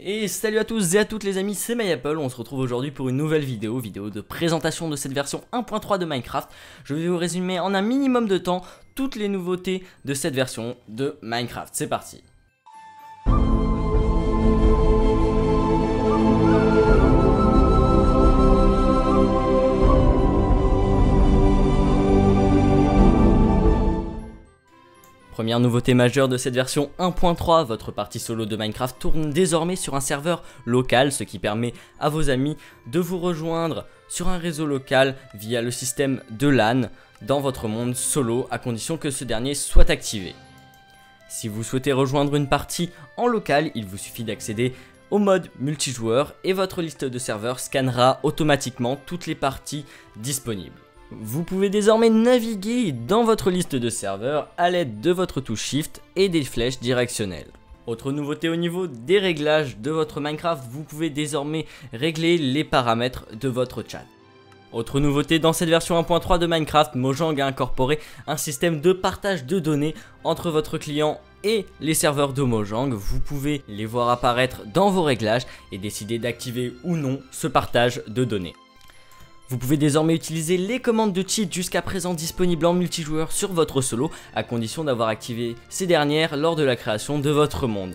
Et salut à tous et à toutes les amis, c'est MyApple, on se retrouve aujourd'hui pour une nouvelle vidéo de présentation de cette version 1.3 de Minecraft. Je vais vous résumer en un minimum de temps toutes les nouveautés de cette version de Minecraft, c'est parti. Première nouveauté majeure de cette version 1.3, votre partie solo de Minecraft tourne désormais sur un serveur local, ce qui permet à vos amis de vous rejoindre sur un réseau local via le système de LAN dans votre monde solo, à condition que ce dernier soit activé. Si vous souhaitez rejoindre une partie en local, il vous suffit d'accéder au mode multijoueur et votre liste de serveurs scannera automatiquement toutes les parties disponibles. Vous pouvez désormais naviguer dans votre liste de serveurs à l'aide de votre touche Shift et des flèches directionnelles. Autre nouveauté au niveau des réglages de votre Minecraft, vous pouvez désormais régler les paramètres de votre chat. Autre nouveauté dans cette version 1.3 de Minecraft, Mojang a incorporé un système de partage de données entre votre client et les serveurs de Mojang. Vous pouvez les voir apparaître dans vos réglages et décider d'activer ou non ce partage de données. Vous pouvez désormais utiliser les commandes de cheat jusqu'à présent disponibles en multijoueur sur votre solo, à condition d'avoir activé ces dernières lors de la création de votre monde.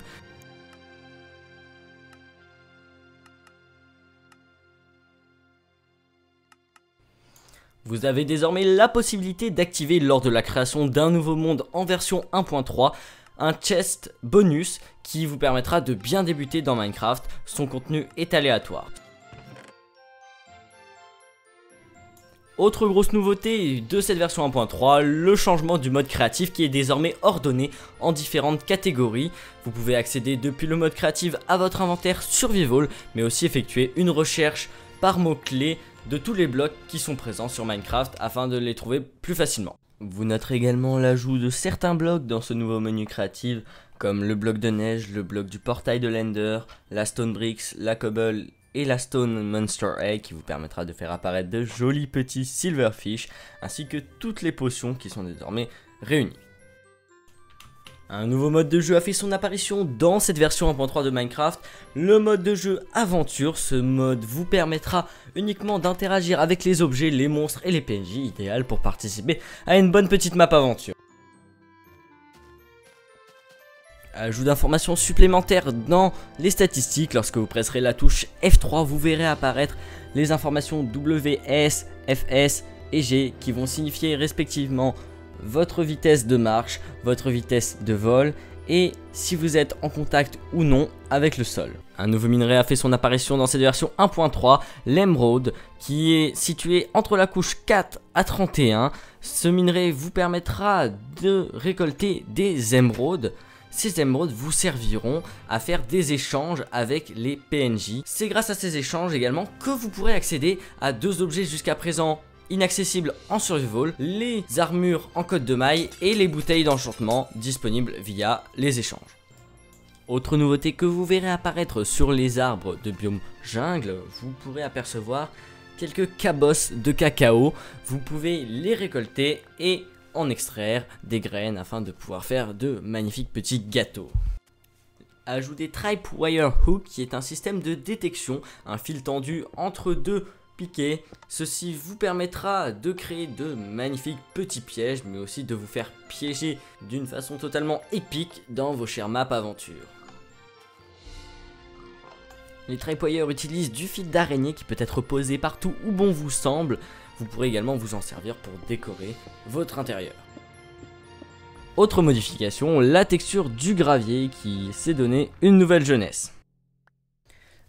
Vous avez désormais la possibilité d'activer lors de la création d'un nouveau monde en version 1.3 un chest bonus qui vous permettra de bien débuter dans Minecraft. Son contenu est aléatoire. Autre grosse nouveauté de cette version 1.3, le changement du mode créatif qui est désormais ordonné en différentes catégories. Vous pouvez accéder depuis le mode créatif à votre inventaire survival, mais aussi effectuer une recherche par mots-clés de tous les blocs qui sont présents sur Minecraft afin de les trouver plus facilement. Vous noterez également l'ajout de certains blocs dans ce nouveau menu créatif, comme le bloc de neige, le bloc du portail de l'Ender, la stone bricks, la cobble et la Stone Monster Egg qui vous permettra de faire apparaître de jolis petits silverfish ainsi que toutes les potions qui sont désormais réunies. Un nouveau mode de jeu a fait son apparition dans cette version 1.3 de Minecraft, le mode de jeu aventure. Ce mode vous permettra uniquement d'interagir avec les objets, les monstres et les PNJ, idéal pour participer à une bonne petite map aventure. Ajout d'informations supplémentaires dans les statistiques, lorsque vous presserez la touche F3, vous verrez apparaître les informations W, S, FS et G qui vont signifier respectivement votre vitesse de marche, votre vitesse de vol et si vous êtes en contact ou non avec le sol. Un nouveau minerai a fait son apparition dans cette version 1.3, l'émeraude, qui est situé entre la couche 4 à 31. Ce minerai vous permettra de récolter des émeraudes. Ces émeraudes vous serviront à faire des échanges avec les PNJ. C'est grâce à ces échanges également que vous pourrez accéder à deux objets jusqu'à présent inaccessibles en survival, les armures en code de maille et les bouteilles d'enchantement disponibles via les échanges. Autre nouveauté que vous verrez apparaître sur les arbres de biome jungle, vous pourrez apercevoir quelques cabosses de cacao. Vous pouvez les récolter et en extraire des graines afin de pouvoir faire de magnifiques petits gâteaux. Ajout des Tripwire Hook qui est un système de détection, un fil tendu entre deux piquets. Ceci vous permettra de créer de magnifiques petits pièges mais aussi de vous faire piéger d'une façon totalement épique dans vos chères maps aventure. Les Tripwire utilisent du fil d'araignée qui peut être posé partout où bon vous semble. Vous pourrez également vous en servir pour décorer votre intérieur. Autre modification, la texture du gravier qui s'est donné une nouvelle jeunesse.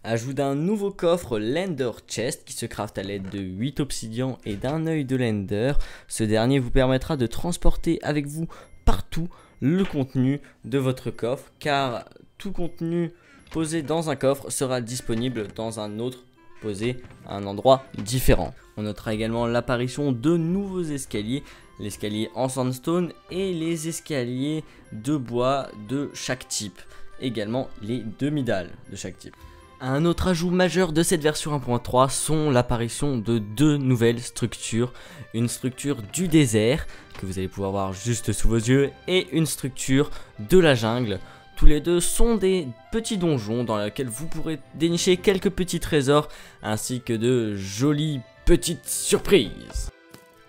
Ajout d'un nouveau coffre l'Ender Chest qui se crafte à l'aide de 8 obsidians et d'un œil de l'Ender. Ce dernier vous permettra de transporter avec vous partout le contenu de votre coffre, car tout contenu posé dans un coffre sera disponible dans un autre posé à un endroit différent. On notera également l'apparition de nouveaux escaliers, l'escalier en sandstone et les escaliers de bois de chaque type, également les demi-dalles de chaque type. Un autre ajout majeur de cette version 1.3 sont l'apparition de deux nouvelles structures, une structure du désert que vous allez pouvoir voir juste sous vos yeux et une structure de la jungle. Tous les deux sont des petits donjons dans lesquels vous pourrez dénicher quelques petits trésors ainsi que de jolies petites surprises.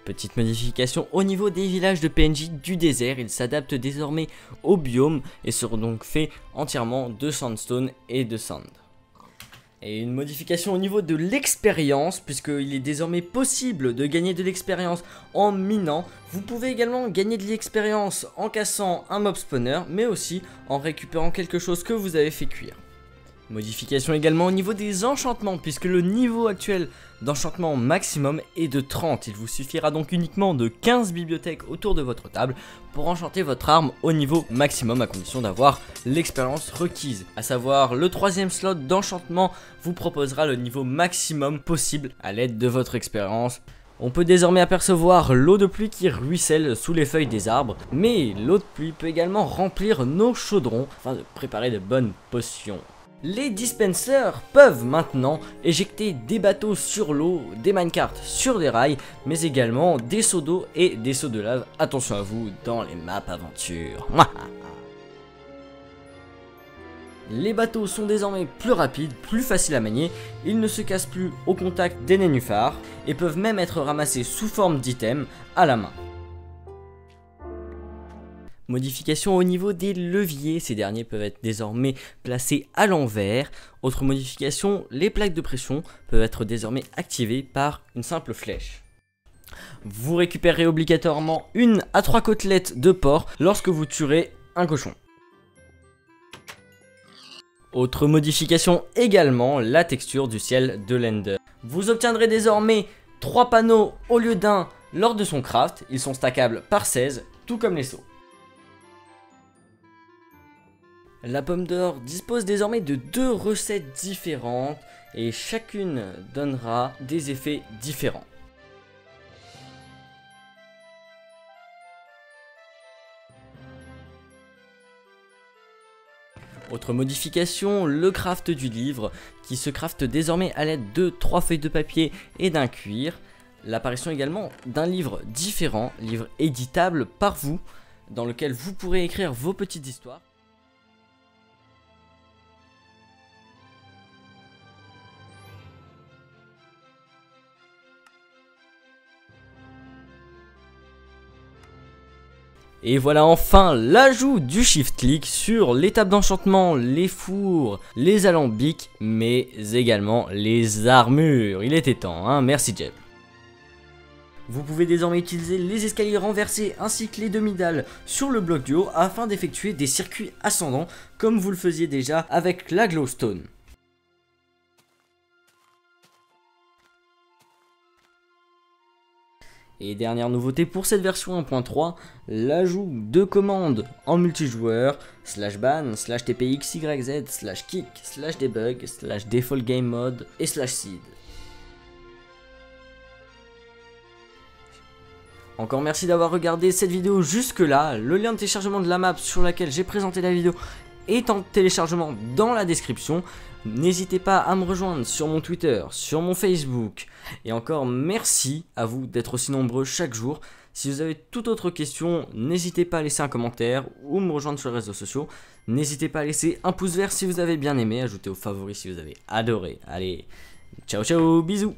Petite modification au niveau des villages de PNJ du désert, ils s'adaptent désormais au biome et seront donc faits entièrement de sandstone et de sand. Et une modification au niveau de l'expérience, puisqu'il est désormais possible de gagner de l'expérience en minant. Vous pouvez également gagner de l'expérience en cassant un mob spawner, mais aussi en récupérant quelque chose que vous avez fait cuire. Modification également au niveau des enchantements, puisque le niveau actuel d'enchantement maximum est de 30. Il vous suffira donc uniquement de 15 bibliothèques autour de votre table pour enchanter votre arme au niveau maximum, à condition d'avoir l'expérience requise. A savoir, le 3e slot d'enchantement vous proposera le niveau maximum possible à l'aide de votre expérience. On peut désormais apercevoir l'eau de pluie qui ruisselle sous les feuilles des arbres, mais l'eau de pluie peut également remplir nos chaudrons afin de préparer de bonnes potions. Les dispensers peuvent maintenant éjecter des bateaux sur l'eau, des minecarts sur des rails, mais également des seaux d'eau et des seaux de lave. Attention à vous dans les maps aventure. Les bateaux sont désormais plus rapides, plus faciles à manier, ils ne se cassent plus au contact des nénuphars et peuvent même être ramassés sous forme d'items à la main. Modification au niveau des leviers, ces derniers peuvent être désormais placés à l'envers. Autre modification, les plaques de pression peuvent être désormais activées par une simple flèche. Vous récupérez obligatoirement 1 à 3 côtelettes de porc lorsque vous tuerez un cochon. Autre modification également, la texture du ciel de l'Ender. Vous obtiendrez désormais 3 panneaux au lieu d'un lors de son craft, ils sont stackables par 16, tout comme les seaux. La pomme d'or dispose désormais de 2 recettes différentes et chacune donnera des effets différents. Autre modification, le craft du livre qui se crafte désormais à l'aide de 3 feuilles de papier et d'un cuir. L'apparition également d'un livre différent, livre éditable par vous, dans lequel vous pourrez écrire vos petites histoires. Et voilà enfin l'ajout du shift-click sur les tables d'enchantement, les fours, les alambics, mais également les armures. Il était temps, hein, merci Jeb. Vous pouvez désormais utiliser les escaliers renversés ainsi que les demi-dalles sur le bloc du haut afin d'effectuer des circuits ascendants comme vous le faisiez déjà avec la glowstone. Et dernière nouveauté pour cette version 1.3, l'ajout de commandes en multijoueur, /ban, /tpxyz, /kick, /debug, /default game mode et /seed. Encore merci d'avoir regardé cette vidéo jusque là, le lien de téléchargement de la map sur laquelle j'ai présenté la vidéo est en téléchargement dans la description. N'hésitez pas à me rejoindre sur mon Twitter, sur mon Facebook. Et encore merci à vous d'être aussi nombreux chaque jour. Si vous avez toute autre question, n'hésitez pas à laisser un commentaire ou me rejoindre sur les réseaux sociaux. N'hésitez pas à laisser un pouce vert si vous avez bien aimé, ajoutez aux favoris si vous avez adoré. Allez, ciao ciao, bisous.